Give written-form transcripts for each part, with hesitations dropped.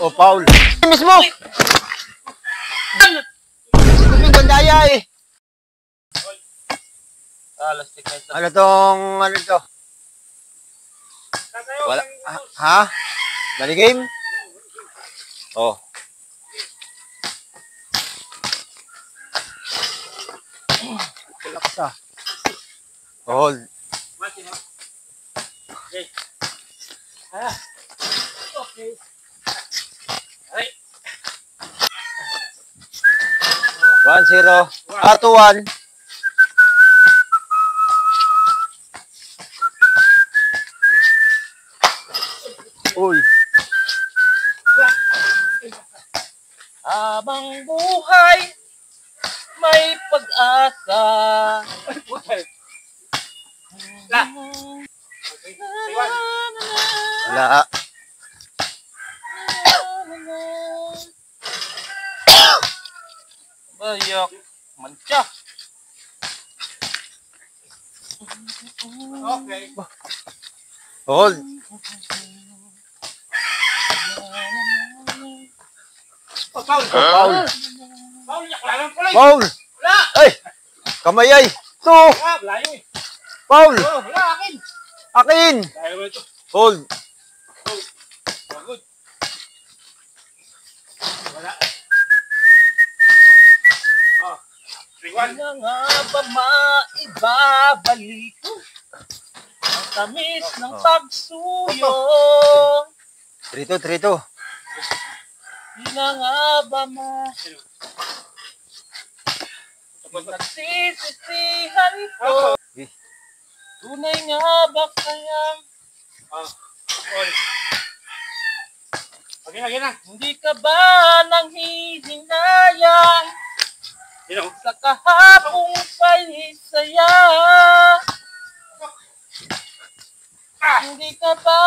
O, Paul. Mismo! Yung gandaya eh. Ano tong, ano to? Wala, ha? Mali game? Oh. Laksa. Hold. Okay. Okay. 1-0. 2-1. Uy. Habang buhay, may pag-asa. Wala. Bayak. Mancha. Okay. Hold. Oh, Paul. Paul. Paul, wala lang pala. Paul. Wala. Ay. Kamay ay. Ito. Wala yun eh. Paul. Oh, wala akin. Akin. Dahil mo ito. Hold. Good. Wala. Oh. 3-1. Na nga ba maibabalik ang tamis ng pagsuyo? 3-2. Di na nga ba nagsisisihan ko? Tunay nga ba kayang okay na. Hindi ka ba nang hihinayang sa kahapong pahisaya? Hindi ka ba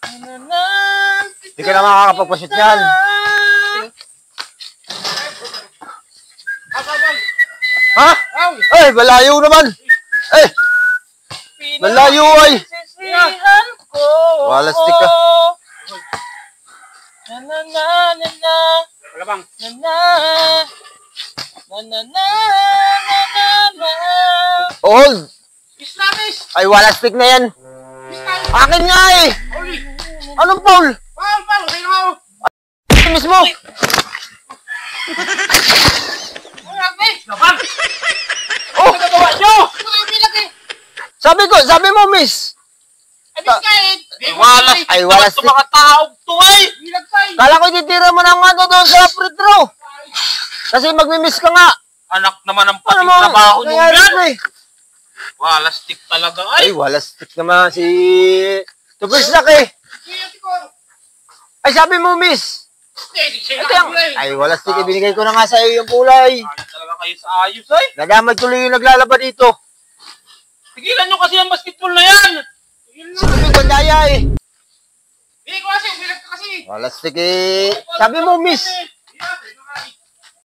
Hindi ka na makakapagpashoot yan. Ha? Ay, malayo naman. Ay, malayo ay. Wala stick ka. Hold. Ay, wala stick na yan. Akin nga eh. Anong Paul? Mismo. Oh, sabi mo, miss. Ay, wala stick. Kala ko ititira mo ng ano doon sa free throw. Kasi magmi-miss ka nga. Anak naman ang Ano pating mo? trabaho nung yan. Nangyari Wala stick talaga ay, wala stick naman si Tuberslack eh. Ay, sabi mo, miss. Ay, wala stick. Ibinigay ko na nga sa iyo yung kulay. Talaga kayo sa ayos ay. Nadamay tuloy yung naglalaba dito. Tigilan nyo kasi ang basketball na yan. Si Tubig Bandaya eh. Hindi ko kasi, bilag ka kasi. Wala stick eh. Sabi mo, miss.